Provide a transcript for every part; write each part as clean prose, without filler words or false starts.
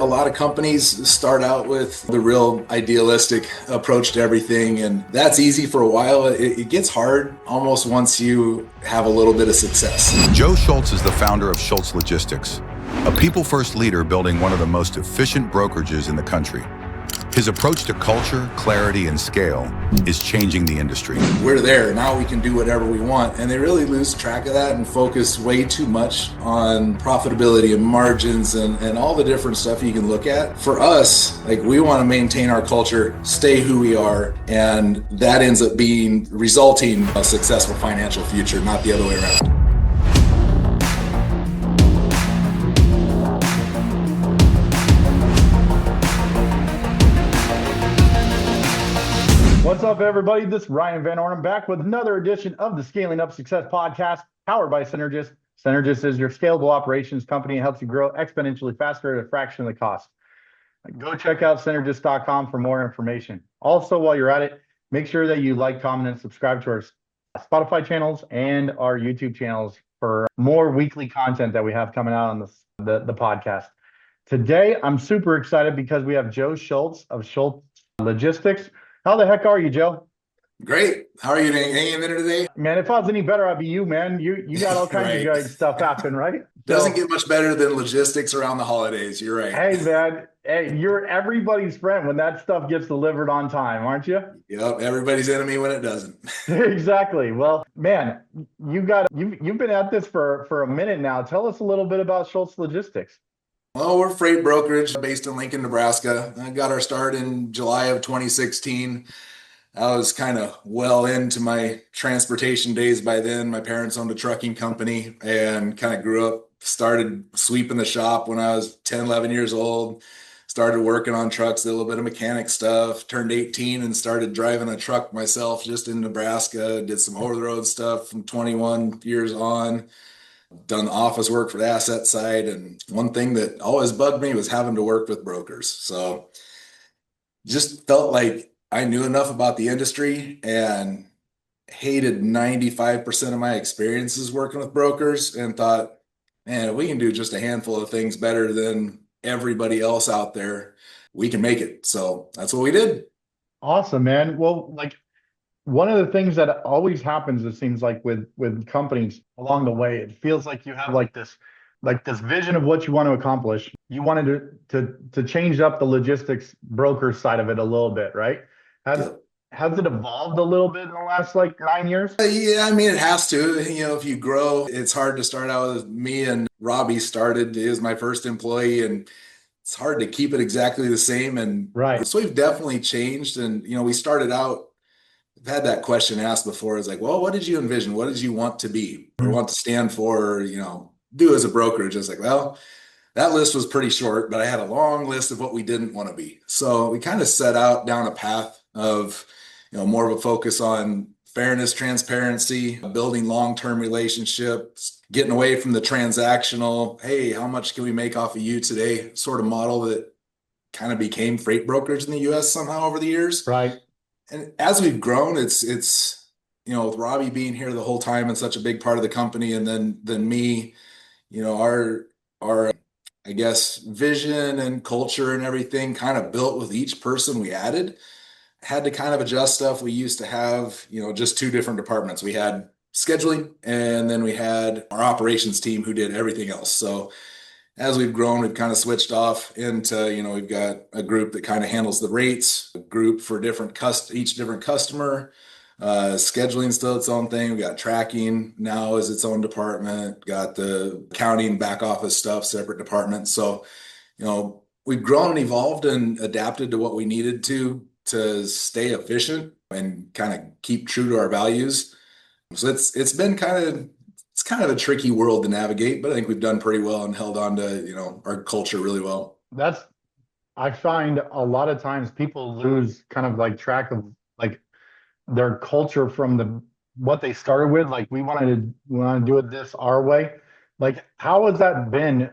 A lot of companies start out with the real idealistic approach to everything, and that's easy for a while. It gets hard almost once you have a little bit of success. Joe Schultz is the founder of Schulz Logistics, a people-first leader building one of the most efficient brokerages in the country. His approach to culture, clarity, and scale is changing the industry. We're there, now we can do whatever we want, and they really lose track of that and focus way too much on profitability and margins and all the different stuff you can look at. For us, we want to maintain our culture, stay who we are, and that ends up resulting a successful financial future, not the other way around. What's up, everybody? This is Ryan Van Ornum back with another edition of the Scaling Up Success podcast powered by Synergist. Synergist is your scalable operations company and helps you grow exponentially faster at a fraction of the cost. Go check out Synergist.com for more information. Also, while you're at it, make sure that you like, comment, and subscribe to our Spotify channels and our YouTube channels for more weekly content that we have coming out on the podcast. Today, I'm super excited because we have Joe Schultz of Schulz Logistics. How the heck are you, Joe? Great. How are you doing? Hanging in there today? Man, if I was any better, I'd be you, man. You got all kinds of great stuff happening, right? Doesn't get much better than logistics around the holidays. You're right. Hey, man. Hey, you're everybody's friend when that stuff gets delivered on time, aren't you? Yep. Everybody's enemy when it doesn't. Exactly. Well, man, you've been at this for a minute now. Tell us a little bit about Schultz Logistics. Well, we're freight brokerage based in Lincoln, Nebraska. I got our start in July of 2016. I was kind of well into my transportation days by then. My parents owned a trucking company and kind of grew up, started sweeping the shop when I was 10, 11 years old. Started working on trucks, did a little bit of mechanic stuff, turned 18 and started driving a truck myself just in Nebraska. Did some over-the-road stuff from 21 years on. Done office work for the asset side, and one thing that always bugged me was having to work with brokers. So just felt like I knew enough about the industry and hated 95% of my experiences working with brokers and thought, man, if we can do just a handful of things better than everybody else out there, we can make it. So that's what we did. Awesome, man. Well, one of the things that always happens, it seems like with companies along the way, it feels like you have this vision of what you want to accomplish. You wanted to change up the logistics broker side of it a little bit, right? Has it evolved a little bit in the last 9 years? Yeah, I mean, it has to. If you grow, it's hard to start out with me and Robbie started. He was my first employee, and it's hard to keep it exactly the same. And right. So we've definitely changed. And, we started out, I've had that question asked before. It's like, well, what did you envision? What did you want to be or want to stand for, or, do as a brokerage? I was like, well, that list was pretty short, but I had a long list of what we didn't want to be. So we kind of set out down a path of, more of a focus on fairness, transparency, building long-term relationships, getting away from the transactional, hey, how much can we make off of you today sort of model that kind of became freight brokerage in the U.S. somehow over the years. Right. And as we've grown, it's with Robbie being here the whole time and such a big part of the company, and then me, our I guess vision and culture and everything kind of built with each person we added. Had to kind of adjust stuff. We used to have, just two different departments. We had scheduling, and then we had our operations team who did everything else. So as we've grown, we've kind of switched off into, we've got a group that kind of handles the rates, a group for each different customer. Scheduling still its own thing. We got tracking now as its own department. Got the accounting, back office stuff, separate departments. So, we've grown and evolved and adapted to what we needed to stay efficient and kind of keep true to our values. So it's been kind of a tricky world to navigate, but I think we've done pretty well and held on to, our culture really well. I find a lot of times people lose kind of track of their culture from what they started with. We want to do it this our way. How has that been,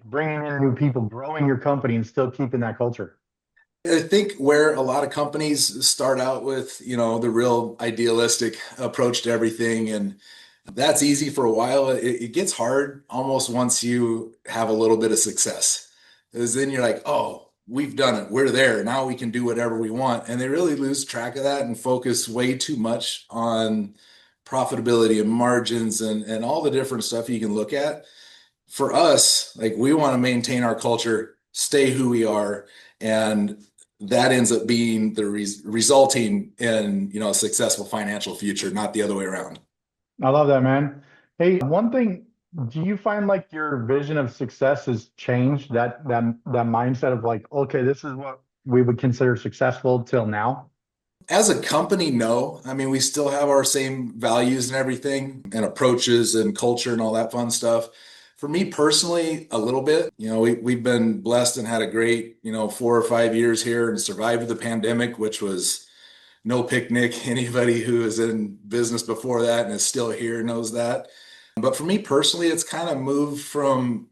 bringing in new people, growing your company and still keeping that culture? I think where a lot of companies start out with, the real idealistic approach to everything, and that's easy for a while. It gets hard almost once you have a little bit of success. is then you're like, oh, we've done it. We're there. Now we can do whatever we want. And they really lose track of that and focus way too much on profitability and margins and all the different stuff you can look at. For us, like we want to maintain our culture, stay who we are, and that ends up being the resulting in, a successful financial future, not the other way around. I love that, man. Hey, one thing, do you find like your vision of success has changed? That mindset of like, okay, this is what we would consider successful till now? As a company, no. I mean, we still have our same values and everything and approaches and culture and all that fun stuff. For me personally, a little bit. We've been blessed and had a great, 4 or 5 years here and survived the pandemic, which was no picnic. Anybody who is in business before that and is still here knows that. But for me personally, it's kind of moved from,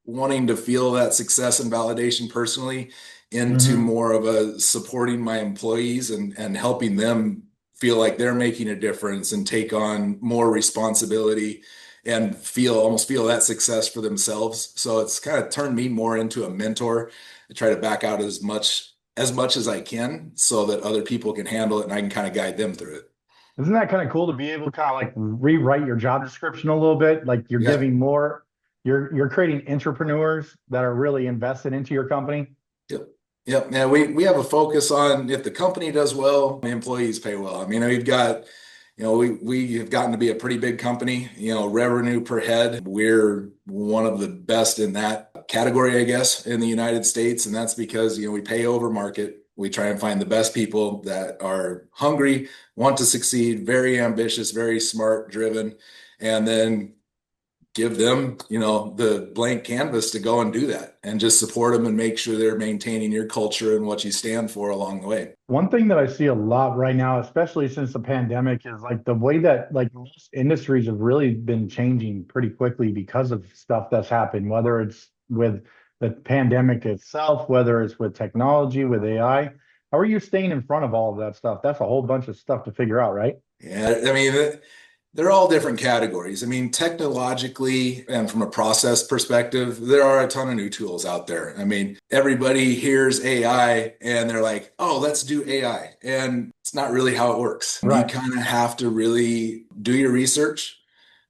wanting to feel that success and validation personally into Hmm. more of a supporting my employees and helping them feel like they're making a difference and take on more responsibility and almost feel that success for themselves. So it's kind of turned me more into a mentor. I try to back out as much as I can so that other people can handle it and I can kind of guide them through it. Isn't that kind of cool to be able to kind of like rewrite your job description a little bit? Like you're Yeah. giving more, you're creating entrepreneurs that are really invested into your company. Yep. Yep. Yeah, we have a focus on if the company does well, the employees pay well. I mean, we've got, we have gotten to be a pretty big company, revenue per head. We're one of the best in that category, I guess, in the United States. And that's because, we pay over market. We try and find the best people that are hungry, want to succeed, very ambitious, very smart, driven, and then give them, the blank canvas to go and do that and just support them and make sure they're maintaining your culture and what you stand for along the way. One thing that I see a lot right now, especially since the pandemic, is like the way that like most industries have really been changing pretty quickly because of stuff that's happened, whether it's with the pandemic itself, whether it's with technology, with AI. How are you staying in front of all of that stuff? That's a whole bunch of stuff to figure out, right? Yeah, I mean, they're all different categories. I mean, technologically and from a process perspective, there are a ton of new tools out there. I mean, everybody hears AI and they're like, oh, let's do AI. And it's not really how it works. You Right. kind of have to really do your research,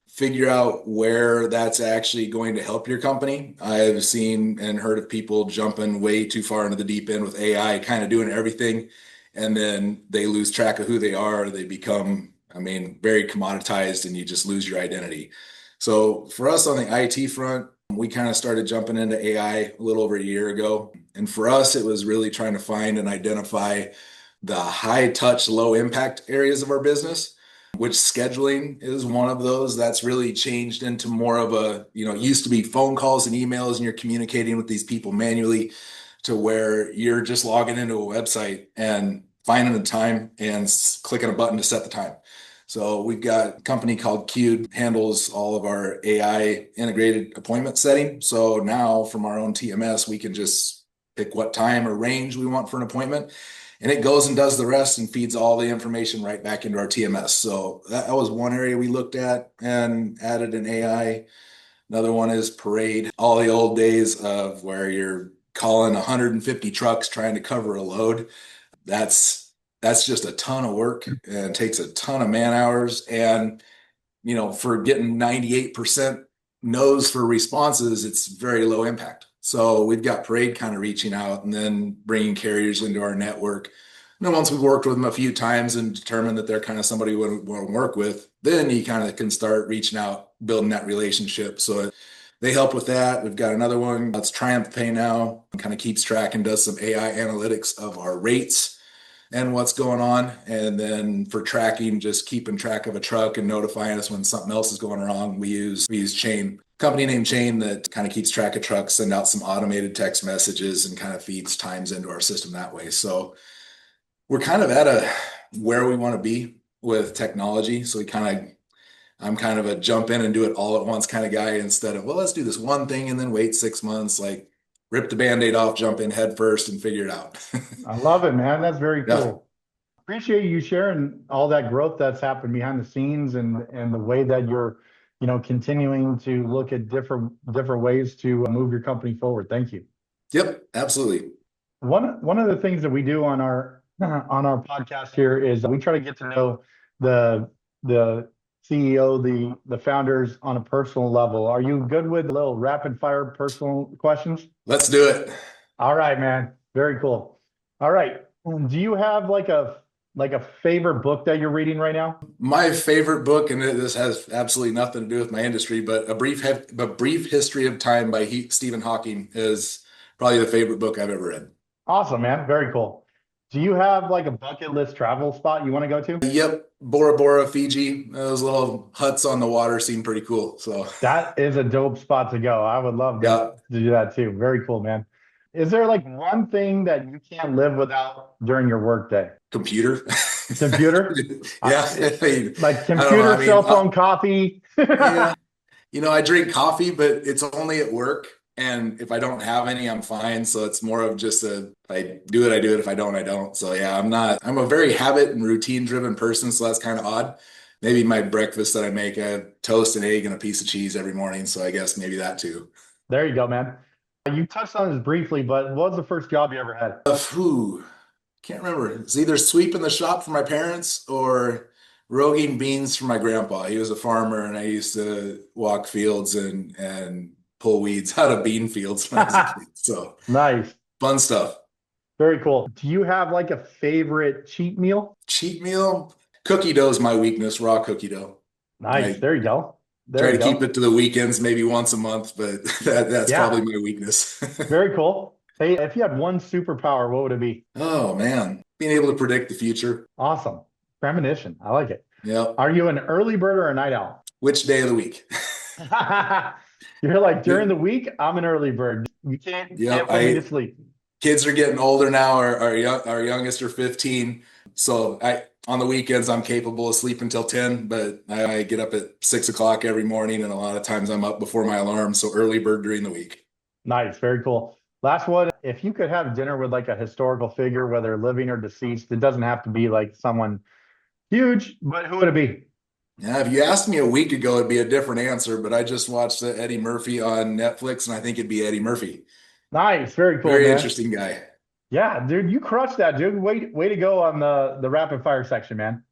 figure out where that's actually going to help your company. I've seen and heard of people jumping way too far into the deep end with AI, kind of doing everything, and then they lose track of who they are. They become, I mean, very commoditized, and you just lose your identity. So for us on the IT front, we kind of started jumping into AI a little over a year ago. And for us, it was really trying to find and identify the high touch, low impact areas of our business, which scheduling is one of those that's really changed into more of a, it used to be phone calls and emails and you're communicating with these people manually to where you're just logging into a website and finding the time and clicking a button to set the time. So we've got a company called Q'd handles all of our AI integrated appointment setting. So now from our own TMS, we can just pick what time or range we want for an appointment and it goes and does the rest and feeds all the information right back into our TMS. So that was one area we looked at and added an AI. Another one is Parade. All the old days of where you're calling 150 trucks trying to cover a load. That's just a ton of work and takes a ton of man hours. And for getting 98% no's for responses, it's very low impact. So we've got Parade kind of reaching out and then bringing carriers into our network. And then once we've worked with them a few times and determined that they're kind of somebody we want to work with, then you kind of can start reaching out, building that relationship. So they help with that. We've got another one that's Triumph Pay now, kind of keeps track and does some AI analytics of our rates and what's going on. And then for tracking, just keeping track of a truck and notifying us when something else is going wrong, we use Chain, company named Chain that kind of keeps track of trucks, send out some automated text messages and kind of feeds times into our system that way. So we're kind of at where we want to be with technology. So I'm kind of a jump in and do it all at once kind of guy instead of, well, let's do this one thing and then wait 6 months, like rip the Band-Aid off, jump in head first and figure it out. I love it, man. That's very Yeah. cool. Appreciate you sharing all that growth that's happened behind the scenes and the way that you're, continuing to look at different ways to move your company forward. Thank you. Yep, absolutely. One of the things that we do on our on our podcast here is we try to get to know the CEO, the founders on a personal level. Are you good with a little rapid fire personal questions? Let's do it. All right, man. Very cool. All right. Do you have like a favorite book that you're reading right now? My favorite book, and this has absolutely nothing to do with my industry, but a brief history of time by Stephen Hawking is probably the favorite book I've ever read. Awesome, man. Very cool. Do you have like a bucket list travel spot you want to go to? Yep, Bora Bora, Fiji. Those little huts on the water seem pretty cool. So, That is a dope spot to go. I would love yeah, to do that too. Very cool, man. Is there like one thing that you can't live without during your workday? computer. Computer? Yeah, Like I don't know. computer, cell phone, coffee. Yeah, I drink coffee, but it's only at work. And if I don't have any, I'm fine. So it's more of just if I do it, I do it. If I don't, I don't. So yeah, I'm a very habit and routine driven person. So that's kind of odd. Maybe my breakfast that I make, a toast, an egg, and a piece of cheese every morning. So I guess maybe that too. There you go, man. You touched on this briefly, but what was the first job you ever had? Whew, can't remember. It's either sweeping the shop for my parents or rogating beans for my grandpa. He was a farmer, and I used to walk fields and pull weeds out of bean fields when I was a kid. So Nice. fun stuff. Very cool. Do you have like a favorite cheat meal? Cheat meal, cookie dough is my weakness. Raw cookie dough. Nice. I There you go. There try you to keep go. it to the weekends, maybe once a month, but that's Yeah. probably my weakness. Very cool. Hey, if you had one superpower, what would it be? Oh man, being able to predict the future. Awesome. Premonition. I like it. Yeah. Are you an early bird or a night owl? Which day of the week? You're like during the week, I'm an early bird. You Yeah, can't put me to sleep. kids are getting older now. Our youngest are 15. So on the weekends I'm capable of sleeping till 10, but I get up at 6 o'clock every morning, and a lot of times I'm up before my alarm. So early bird during the week. Nice, very cool. Last one. If you could have dinner with like a historical figure, whether living or deceased, it doesn't have to be like someone huge, but who would it be? Yeah, if you asked me a week ago, it'd be a different answer, but I just watched Eddie Murphy on Netflix, and I think it'd be Eddie Murphy. Nice, very cool, Very man. interesting guy. Yeah, dude, you crushed that, dude. Way to go on the rapid fire section, man.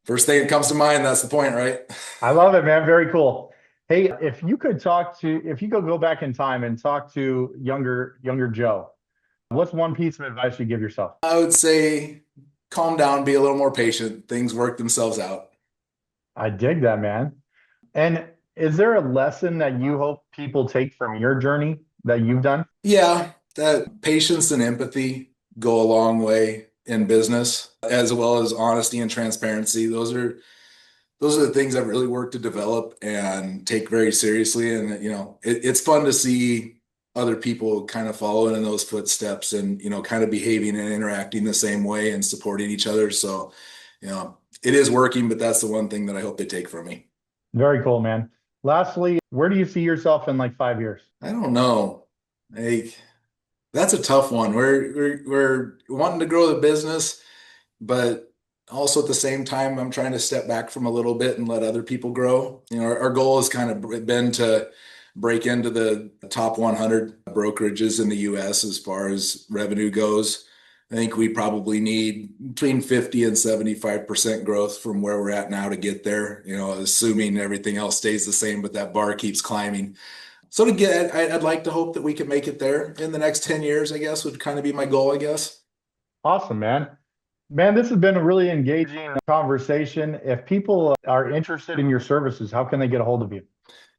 First thing that comes to mind, that's the point, right? I love it, man. Very cool. Hey, if you could go back in time and talk to younger Joe, what's one piece of advice you give yourself? I would say calm down, be a little more patient. Things work themselves out. I dig that, man. And is there a lesson that you hope people take from your journey that you've done? Yeah, that patience and empathy go a long way in business, as well as honesty and transparency. Those are the things I've really worked to develop and take very seriously. And it's fun to see other people kind of following in those footsteps and kind of behaving and interacting the same way and supporting each other. So, it is working, but that's the one thing that I hope they take from me. Very cool, man. Lastly, where do you see yourself in like 5 years? I don't know. Like, that's a tough one. We're wanting to grow the business, but also at the same time, I'm trying to step back from a little bit and let other people grow. Our goal has kind of been to break into the top 100 brokerages in the US as far as revenue goes. I think we probably need between 50 and 75% growth from where we're at now to get there, assuming everything else stays the same, but that bar keeps climbing. So I'd like to hope that we can make it there in the next 10 years, I guess, would kind of be my goal, I guess. Awesome, man. Man, this has been a really engaging conversation. If people are interested in your services, how can they get a hold of you?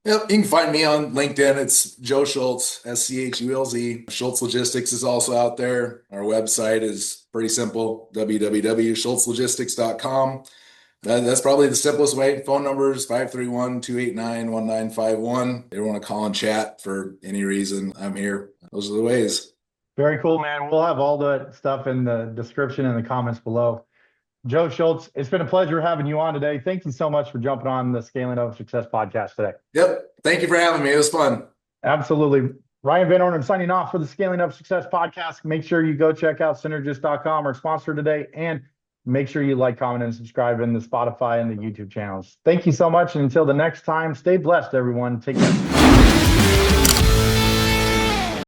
Yep, you can find me on LinkedIn. It's Joe Schultz, Schulz. Schultz Logistics is also out there. Our website is pretty simple, www.schultzlogistics.com. That's probably the simplest way. Phone number is 531-289-1951. They want to call and chat for any reason, I'm here. Those are the ways. Very cool, man. We'll have all the stuff in the description and the comments below. Joe Schultz, it's been a pleasure having you on today. Thank you so much for jumping on the Scaling Up Success podcast today. Yep. Thank you for having me. It was fun. Absolutely. Ryan Van Ornum signing off for the Scaling Up Success podcast. Make sure you go check out synergist.com, our sponsor today, and make sure you like, comment, and subscribe in the Spotify and the YouTube channels. Thank you so much. And until the next time, stay blessed, everyone. Take care.